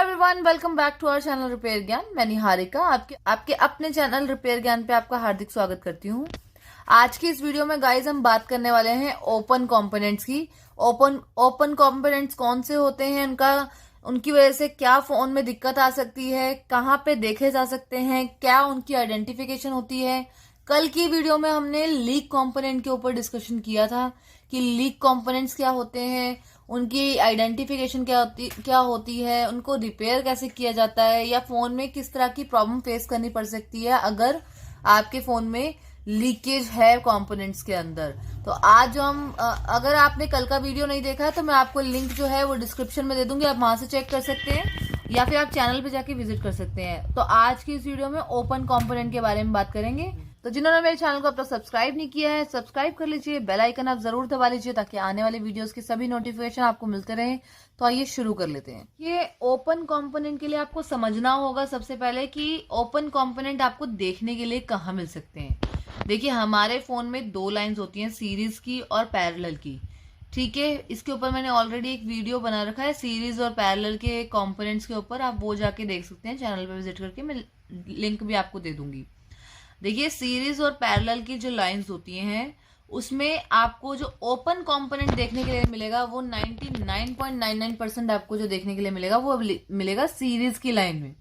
Everyone, welcome back to our channel repair Gyan. मैं निहारिका आपके अपने चैनल रिपेयर ज्ञान पे आपका हार्दिक स्वागत करती हूँ। आज की इस वीडियो में गाइज हम बात करने वाले हैं ओपन कंपोनेंट्स की। ओपन कंपोनेंट्स कौन से होते हैं, उनकी वजह से क्या फोन में दिक्कत आ सकती है, कहाँ पे देखे जा सकते हैं, क्या उनकी आइडेंटिफिकेशन होती है। कल की वीडियो में हमने लीक कंपोनेंट के ऊपर डिस्कशन किया था कि लीक कंपोनेंट्स क्या होते हैं, उनकी आइडेंटिफिकेशन क्या होती है, उनको रिपेयर कैसे किया जाता है, या फोन में किस तरह की प्रॉब्लम फेस करनी पड़ सकती है अगर आपके फोन में लीकेज है कंपोनेंट्स के अंदर। तो आज जो अगर आपने कल का वीडियो नहीं देखा है तो मैं आपको लिंक जो है वो डिस्क्रिप्शन में दे दूंगी, आप वहां से चेक कर सकते हैं या फिर आप चैनल पे जाके विजिट कर सकते हैं। तो आज की इस वीडियो में ओपन कंपोनेंट के बारे में बात करेंगे। तो जिन्होंने मेरे चैनल को अब तक सब्सक्राइब नहीं किया है, सब्सक्राइब कर लीजिए, बेल आइकन आप जरूर दबा लीजिए ताकि आने वाले वीडियोस के सभी नोटिफिकेशन आपको मिलते रहें। तो आइए शुरू कर लेते हैं। ये ओपन कंपोनेंट के लिए आपको समझना होगा सबसे पहले कि ओपन कंपोनेंट आपको देखने के लिए कहाँ मिल सकते हैं। देखिए, हमारे फोन में दो लाइंस होती हैं, सीरीज की और पैरेलल की। ठीक है, इसके ऊपर मैंने ऑलरेडी एक वीडियो बना रखा है सीरीज और पैरेलल के कंपोनेंट्स के ऊपर, आप वो जाके देख सकते हैं चैनल पे विजिट करके, मैं लिंक भी आपको दे दूंगी। देखिए, सीरीज और पैरेलल की जो लाइंस होती हैं उसमें आपको जो ओपन कंपोनेंट देखने के लिए मिलेगा वो 99.99% आपको जो देखने के लिए मिलेगा वो मिलेगा सीरीज की लाइन में।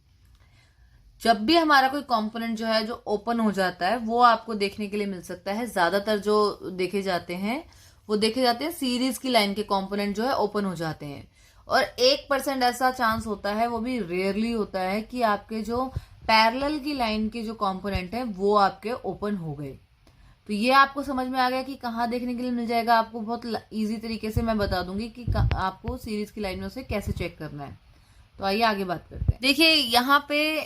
जब भी हमारा कोई कंपोनेंट जो है जो ओपन हो जाता है वो आपको देखने के लिए मिल सकता है। ज्यादातर जो देखे जाते हैं वो देखे जाते हैं सीरीज की लाइन के कंपोनेंट जो है ओपन हो जाते हैं, और 1% ऐसा चांस होता है, वो भी रेयरली होता है, कि आपके जो पैरेलल की लाइन के जो कंपोनेंट है वो आपके ओपन हो गए। तो ये आपको समझ में आ गया कि कहाँ देखने के लिए मिल जाएगा। आपको बहुत इजी तरीके से मैं बता दूंगी कि आपको सीरीज की लाइन में से कैसे चेक करना है। तो आइए आगे बात करते हैं। देखिए, यहाँ पे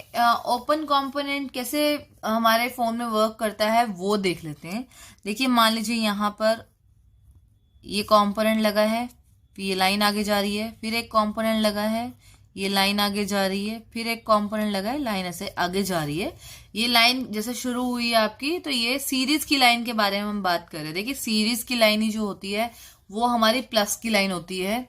ओपन कंपोनेंट कैसे हमारे फोन में वर्क करता है वो देख लेते हैं। देखिए, मान लीजिए यहाँ पर ये कंपोनेंट लगा है, फिर ये लाइन आगे जा रही है, फिर एक कंपोनेंट लगा है, ये लाइन आगे जा रही है, फिर एक कंपोनेंट लगा है, लाइन ऐसे आगे जा रही है। ये लाइन जैसे शुरू हुई है आपकी, तो ये सीरीज की लाइन के बारे में हम बात कर रहे हैं। देखिए, सीरीज की लाइन ही जो होती है वो हमारी प्लस की लाइन होती है।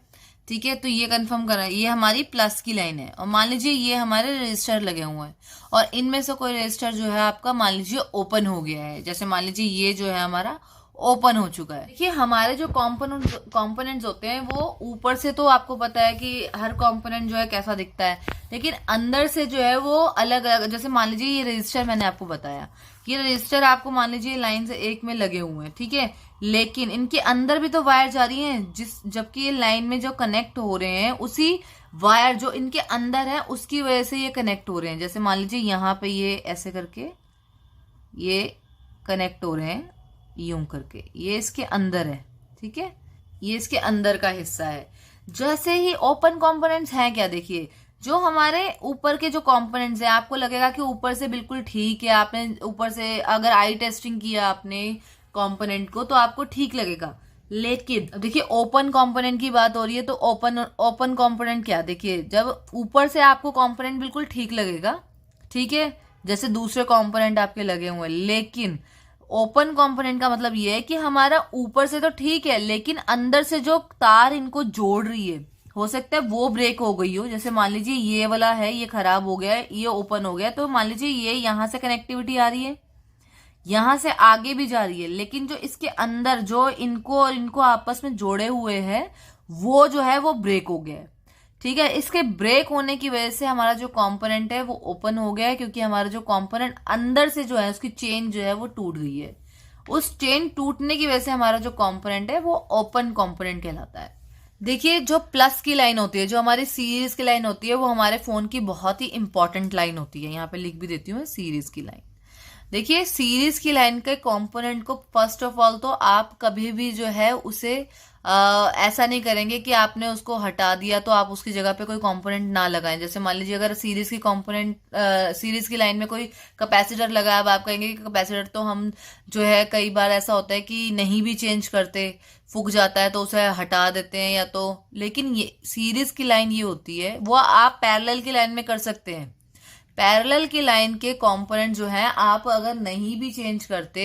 ठीक है, तो ये कंफर्म करना, ये हमारी प्लस की लाइन है। और मान लीजिए ये हमारे रजिस्टर लगे हुए हैं और इनमें से कोई रजिस्टर जो है आपका मान लीजिए ओपन हो गया है। जैसे मान लीजिए ये जो है हमारा ओपन हो चुका है। देखिए, हमारे जो कंपोनेंट्स होते हैं वो ऊपर से तो आपको पता है कि हर कंपोनेंट जो है कैसा दिखता है, लेकिन अंदर से जो है वो अलग अलग। जैसे मान लीजिए ये रजिस्टर मैंने आपको बताया, ये रजिस्टर आपको मान लीजिए लाइन से एक में लगे हुए हैं, ठीक है, लेकिन इनके अंदर भी तो वायर जा रही है, जबकि ये लाइन में जो कनेक्ट हो रहे हैं उसी वायर जो इनके अंदर है उसकी वजह से ये कनेक्ट हो रहे हैं। जैसे मान लीजिए यहाँ पे ये ऐसे करके ये कनेक्ट हो रहे हैं, यूं करके, ये इसके अंदर है। ठीक है, ये इसके अंदर का हिस्सा है। जैसे ही ओपन कंपोनेंट्स हैं क्या, देखिए जो हमारे ऊपर के जो कंपोनेंट्स हैं, आपको लगेगा कि ऊपर से बिल्कुल ठीक है, आपने ऊपर से अगर आई टेस्टिंग किया आपने कंपोनेंट को तो आपको ठीक लगेगा। लेकिन देखिए, ओपन कंपोनेंट की बात हो रही है, तो ओपन कंपोनेंट क्या, देखिए जब ऊपर से आपको कंपोनेंट बिल्कुल ठीक लगेगा, ठीक है, जैसे दूसरे कंपोनेंट आपके लगे हुए हैं, लेकिन ओपन कंपोनेंट का मतलब ये है कि हमारा ऊपर से तो ठीक है लेकिन अंदर से जो तार इनको जोड़ रही है, हो सकता है वो ब्रेक हो गई हो। जैसे मान लीजिए ये वाला है, ये खराब हो गया है, ये ओपन हो गया, तो मान लीजिए ये यहां से कनेक्टिविटी आ रही है, यहां से आगे भी जा रही है, लेकिन जो इसके अंदर जो इनको और इनको आपस में जोड़े हुए हैं वो जो है वो ब्रेक हो गया है। ठीक है, इसके ब्रेक होने की वजह से हमारा जो कंपोनेंट है वो ओपन हो गया है, क्योंकि हमारा जो कंपोनेंट अंदर से जो है उसकी चेन जो है वो टूट गई है। उस चेन टूटने की वजह से हमारा जो कंपोनेंट है वो ओपन कंपोनेंट कहलाता है। देखिए, जो प्लस की लाइन होती है, जो हमारी सीरीज की लाइन होती है, वो हमारे फोन की बहुत ही इंपॉर्टेंट लाइन होती है। यहाँ पे लिख भी देती हूँ, सीरीज की लाइन। देखिए, सीरीज की लाइन के कंपोनेंट को फर्स्ट ऑफ ऑल तो आप कभी भी जो है उसे ऐसा नहीं करेंगे कि आपने उसको हटा दिया तो आप उसकी जगह पे कोई कंपोनेंट ना लगाएं। जैसे मान लीजिए अगर सीरीज की लाइन में कोई कैपेसिटर लगा है, अब आप कहेंगे कि कैपेसिटर तो हम जो है कई बार ऐसा होता है कि नहीं भी चेंज करते, फूक जाता है तो उसे हटा देते हैं या तो, लेकिन ये सीरीज की लाइन ये होती है वो आप पैरेलल की लाइन में कर सकते हैं। पैरेलल की लाइन के कंपोनेंट जो है आप अगर नहीं भी चेंज करते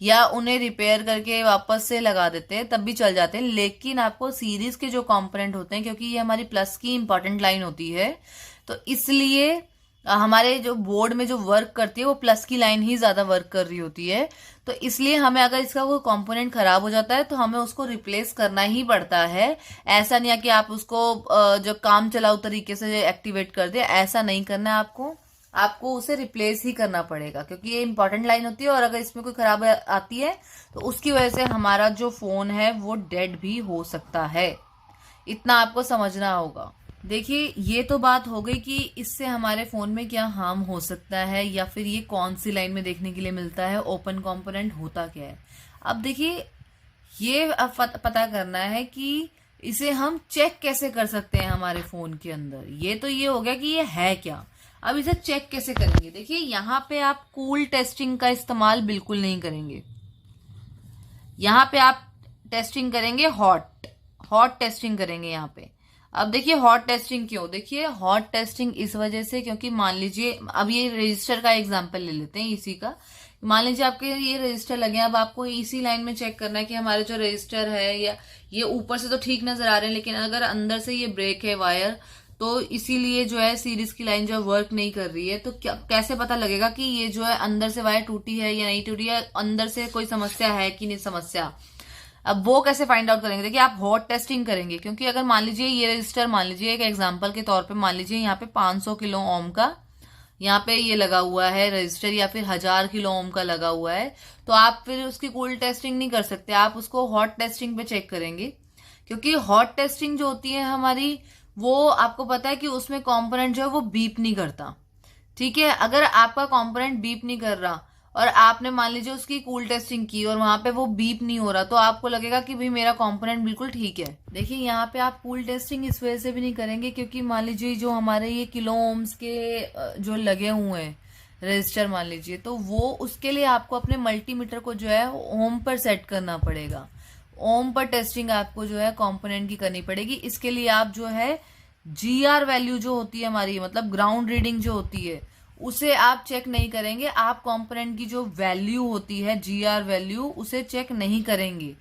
या उन्हें रिपेयर करके वापस से लगा देते तब भी चल जाते हैं, लेकिन आपको सीरीज के जो कंपोनेंट होते हैं, क्योंकि ये हमारी प्लस की इंपॉर्टेंट लाइन होती है, तो इसलिए हमारे जो बोर्ड में जो वर्क करती है वो प्लस की लाइन ही ज्यादा वर्क कर रही होती है। तो इसलिए हमें अगर इसका कोई कंपोनेंट खराब हो जाता है तो हमें उसको रिप्लेस करना ही पड़ता है। ऐसा नहीं है कि आप उसको जो काम चलाऊ तरीके से एक्टिवेट कर दे, ऐसा नहीं करना है आपको। आपको उसे रिप्लेस ही करना पड़ेगा, क्योंकि ये इंपॉर्टेंट लाइन होती है और अगर इसमें कोई खराब आती है तो उसकी वजह से हमारा जो फोन है वो डेड भी हो सकता है। इतना आपको समझना होगा। देखिए, ये तो बात हो गई कि इससे हमारे फोन में क्या हार्म हो सकता है या फिर ये कौन सी लाइन में देखने के लिए मिलता है, ओपन कंपोनेंट होता क्या है। अब देखिए, ये अब पता करना है कि इसे हम चेक कैसे कर सकते हैं हमारे फोन के अंदर। ये तो ये हो गया कि ये है क्या। अब इसे चेक कैसे करेंगे। देखिए, यहाँ पे आप कूल टेस्टिंग का इस्तेमाल बिल्कुल नहीं करेंगे। यहाँ पे आप टेस्टिंग करेंगे हॉट टेस्टिंग करेंगे यहाँ पे। अब देखिए, हॉट टेस्टिंग क्यों, देखिए हॉट टेस्टिंग इस वजह से क्योंकि मान लीजिए, अब ये रजिस्टर का एग्जांपल ले लेते हैं इसी का। मान लीजिए आपके ये रजिस्टर लगे हैं, अब आपको इसी लाइन में चेक करना है कि हमारे जो रजिस्टर है या ये ऊपर से तो ठीक नजर आ रहे हैं, लेकिन अगर अंदर से ये ब्रेक है वायर, तो इसीलिए जो है सीरीज की लाइन जो है वर्क नहीं कर रही है। तो कैसे पता लगेगा कि ये जो है अंदर से वायर टूटी है या नहीं टूटी है, अंदर से कोई समस्या है कि नहीं समस्या। अब वो कैसे फाइंड आउट करेंगे। देखिए, आप हॉट टेस्टिंग करेंगे, क्योंकि अगर मान लीजिए ये रजिस्टर, मान लीजिए एक एग्जांपल के तौर पे मान लीजिए यहाँ पे 500 किलो ओम का यहाँ पे ये लगा हुआ है रजिस्टर, या फिर 1000 किलो ओम का लगा हुआ है, तो आप फिर उसकी कूल टेस्टिंग नहीं कर सकते, आप उसको हॉट टेस्टिंग पे चेक करेंगे। क्योंकि हॉट टेस्टिंग जो होती है हमारी, वो आपको पता है कि उसमें कॉम्पोनेंट जो है वो बीप नहीं करता। ठीक है, अगर आपका कॉम्पोनेंट बीप नहीं कर रहा और आपने मान लीजिए उसकी कूल टेस्टिंग की और वहां पे वो बीप नहीं हो रहा, तो आपको लगेगा कि भाई मेरा कंपोनेंट बिल्कुल ठीक है। देखिए, यहाँ पे आप कूल टेस्टिंग इस वजह से भी नहीं करेंगे क्योंकि मान लीजिए जो हमारे ये किलो ओम्स के जो लगे हुए हैं रजिस्टर मान लीजिए, तो वो उसके लिए आपको अपने मल्टीमीटर को जो है ओम पर सेट करना पड़ेगा। ओम पर टेस्टिंग आपको जो है कंपोनेंट की करनी पड़ेगी। इसके लिए आप जो है GR वैल्यू जो होती है हमारी, मतलब ग्राउंड रीडिंग जो होती है, उसे आप चेक नहीं करेंगे। आप कंपोनेंट की जो वैल्यू होती है GR वैल्यू, उसे चेक नहीं करेंगे,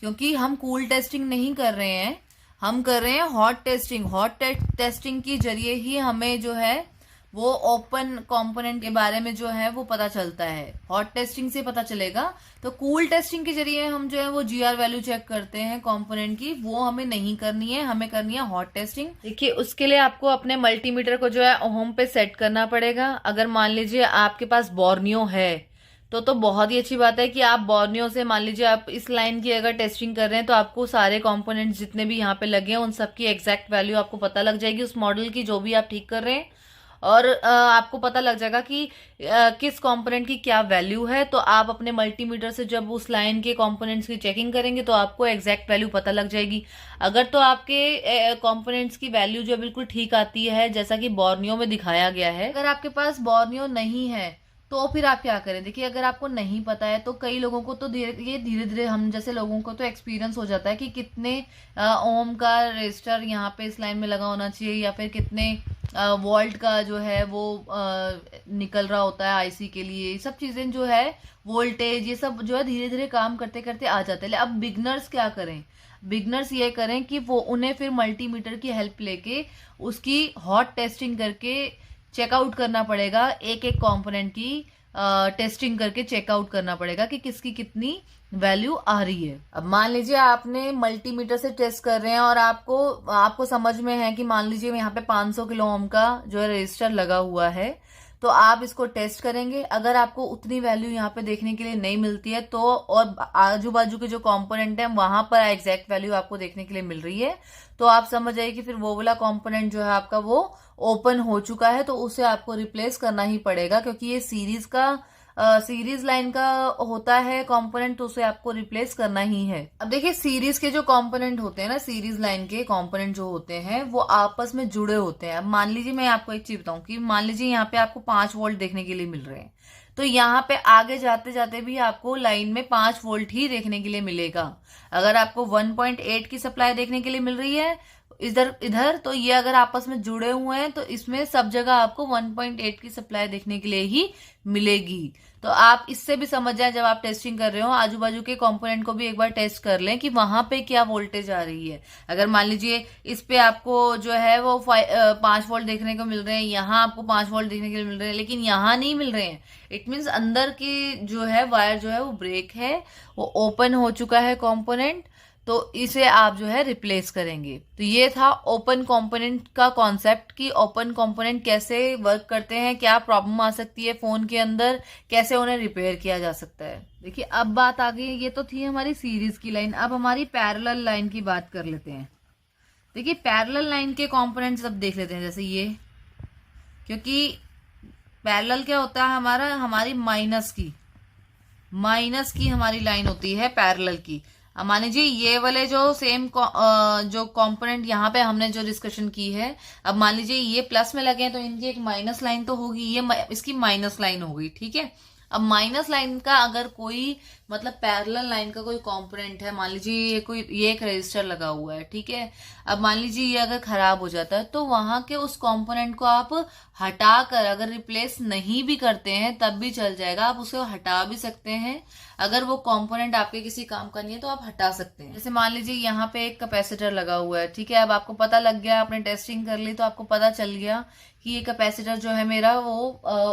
क्योंकि हम कूल टेस्टिंग नहीं कर रहे हैं, हम कर रहे हैं हॉट टेस्टिंग। हॉट टेस्टिंग के जरिए ही हमें जो है वो ओपन कंपोनेंट के बारे में जो है वो पता चलता है, हॉट टेस्टिंग से पता चलेगा। तो कूल टेस्टिंग के जरिए हम जो है वो GR वैल्यू चेक करते हैं कंपोनेंट की, वो हमें नहीं करनी है, हमें करनी है हॉट टेस्टिंग। देखिए, उसके लिए आपको अपने मल्टीमीटर को जो है ओम पे सेट करना पड़ेगा। अगर मान लीजिए आपके पास बोर्नियो है तो बहुत ही अच्छी बात है कि आप बोर्नियो से, मान लीजिए आप इस लाइन की अगर टेस्टिंग कर रहे हैं, तो आपको सारे कंपोनेंट्स जितने भी यहाँ पे लगे हैं उन सबकी एग्जैक्ट वैल्यू आपको पता लग जाएगी, उस मॉडल की जो भी आप ठीक कर रहे हैं। और आपको पता लग जाएगा कि किस कंपोनेंट की क्या वैल्यू है। तो आप अपने मल्टीमीटर से जब उस लाइन के कंपोनेंट्स की चेकिंग करेंगे तो आपको एग्जैक्ट वैल्यू पता लग जाएगी। अगर तो आपके कंपोनेंट्स की वैल्यू जो बिल्कुल ठीक आती है, जैसा कि बोर्नियो में दिखाया गया है, अगर आपके पास बोर्नियो नहीं है तो फिर आप क्या करें। देखिए, अगर आपको नहीं पता है तो कई लोगों को तो धीरे धीरे हम जैसे लोगों को तो एक्सपीरियंस हो जाता है कि कितने ओम का रजिस्टर यहाँ पे इस लाइन में लगा होना चाहिए, या फिर कितने वोल्ट का जो है वो निकल रहा होता है आईसी के लिए। ये सब चीजें जो है, वोल्टेज, ये सब जो है धीरे धीरे काम करते करते आ जाते हैं। अब बिगनर्स क्या करें, बिगनर्स ये करें कि वो उन्हें फिर मल्टीमीटर की हेल्प लेके उसकी हॉट टेस्टिंग करके चेकआउट करना पड़ेगा, एक एक कंपोनेंट की टेस्टिंग करके चेकआउट करना पड़ेगा कि किसकी कितनी वैल्यू आ रही है। अब मान लीजिए आपने मल्टीमीटर से टेस्ट कर रहे हैं और आपको समझ में है कि मान लीजिए यहाँ पे 500 किलो ओम का जो है रजिस्टर लगा हुआ है, तो आप इसको टेस्ट करेंगे। अगर आपको उतनी वैल्यू यहाँ पे देखने के लिए नहीं मिलती है, तो और आजू बाजू के जो कंपोनेंट है वहां पर एग्जैक्ट वैल्यू आपको देखने के लिए मिल रही है, तो आप समझ जाइए कि फिर वो वाला कंपोनेंट जो है आपका वो ओपन हो चुका है, तो उसे आपको रिप्लेस करना ही पड़ेगा, क्योंकि ये सीरीज लाइन का होता है कंपोनेंट, तो उसे आपको रिप्लेस करना ही है। अब देखिए, सीरीज के जो कंपोनेंट होते हैं ना, सीरीज लाइन के कंपोनेंट जो होते हैं वो आपस में जुड़े होते हैं। अब मान लीजिए, मैं आपको एक चीज बताऊं कि मान लीजिए यहाँ पे आपको 5 वोल्ट देखने के लिए मिल रहे हैं, तो यहाँ पे आगे जाते जाते भी आपको लाइन में 5 वोल्ट ही देखने के लिए मिलेगा। अगर आपको 1.8 की सप्लाई देखने के लिए मिल रही है इधर इधर, तो ये अगर आपस में जुड़े हुए हैं तो इसमें सब जगह आपको 1.8 की सप्लाई देखने के लिए ही मिलेगी। तो आप इससे भी समझ जाए, जब आप टेस्टिंग कर रहे हो आजू बाजू के कंपोनेंट को भी एक बार टेस्ट कर लें कि वहां पे क्या वोल्टेज आ रही है। अगर मान लीजिए इस पे आपको जो है वो 5 वोल्ट देखने को मिल रहे हैं, यहाँ आपको 5 वोल्ट देखने के लिए मिल रहे हैं, लेकिन यहाँ नहीं मिल रहे हैं, इट मीन्स अंदर की जो है वायर जो है वो ब्रेक है, वो ओपन हो चुका है कंपोनेंट, तो इसे आप जो है रिप्लेस करेंगे। तो ये था ओपन कंपोनेंट का कॉन्सेप्ट कि ओपन कंपोनेंट कैसे वर्क करते हैं, क्या प्रॉब्लम आ सकती है फोन के अंदर, कैसे उन्हें रिपेयर किया जा सकता है। देखिए अब बात आ गई, ये तो थी हमारी सीरीज की लाइन, अब हमारी पैरेलल लाइन की बात कर लेते हैं। देखिए पैरेलल लाइन के कंपोनेंट्स अब देख लेते हैं, जैसे ये, क्योंकि पैरेलल क्या होता है हमारा, हमारी माइनस की हमारी लाइन होती है पैरेलल की। अब मान लीजिए ये वाले जो सेम जो कंपोनेंट यहाँ पे हमने जो डिस्कशन की है, अब मान लीजिए ये प्लस में लगे हैं तो इनकी एक माइनस लाइन तो होगी, ये इसकी माइनस लाइन होगी, ठीक है। अब माइनस लाइन का अगर कोई मतलब पैरेलल लाइन का कोई कंपोनेंट है, मान लीजिए ये एक रजिस्टर लगा हुआ है, ठीक है। अब मान लीजिए ये अगर खराब हो जाता है तो वहां के उस कंपोनेंट को आप हटाकर, अगर रिप्लेस नहीं भी करते हैं तब भी चल जाएगा, आप उसे हटा भी सकते हैं। अगर वो कंपोनेंट आपके किसी काम का नहीं है तो आप हटा सकते हैं। जैसे मान लीजिए यहाँ पे एक कैपेसिटर लगा हुआ है, ठीक है। अब आपको पता लग गया, आपने टेस्टिंग कर ली तो आपको पता चल गया कि ये कैपेसिटर जो है मेरा वो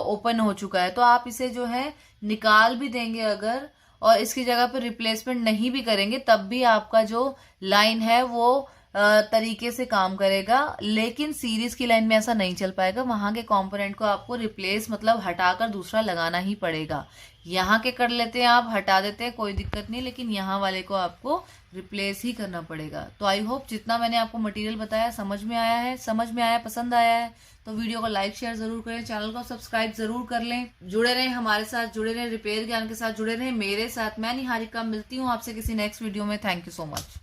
ओपन हो चुका है, तो आप इसे जो है निकाल भी देंगे अगर, और इसकी जगह पर रिप्लेसमेंट नहीं भी करेंगे, तब भी आपका जो लाइन है वो तरीके से काम करेगा। लेकिन सीरीज की लाइन में ऐसा नहीं चल पाएगा, वहां के कंपोनेंट को आपको रिप्लेस मतलब हटाकर दूसरा लगाना ही पड़ेगा। यहाँ के कर लेते हैं आप, हटा देते हैं, कोई दिक्कत नहीं, लेकिन यहाँ वाले को आपको रिप्लेस ही करना पड़ेगा। तो आई होप जितना मैंने आपको मटेरियल बताया समझ में आया, पसंद आया है, तो वीडियो को लाइक शेयर जरूर करें, चैनल को सब्सक्राइब जरूर कर लें, जुड़े रहें हमारे साथ, जुड़े रहें रिपेयर ज्ञान के साथ, जुड़े रहें मेरे साथ। मैं निहारिका मिलती हूँ आपसे किसी नेक्स्ट वीडियो में। Thank you so much.